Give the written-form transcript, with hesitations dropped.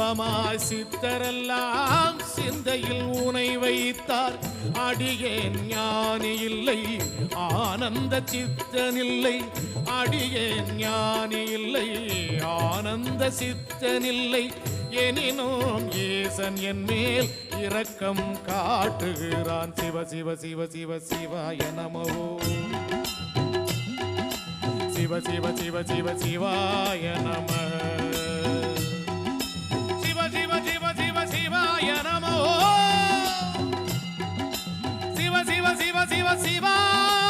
சிவமாய் சித்தரெல்லாம் சிந்தையில் உனை வைத்தார். அடியேன் ஞானி இல்லை ஆனந்த சித்தனில்லை. அடியேன் ஞானி இல்லை ஆனந்த சித்தனில்லை. எனினும் ஈசன் என் மேல் இரக்கம் காட்டுகிறான். சிவ சிவ சிவ சிவ சிவாய நமோ. சிவ சிவ சிவ சிவ சிவாய நம. சிவ சிவ சிவ சிவ சிவாய நமோ. சிவ சிவ சிவ சிவ சிவாய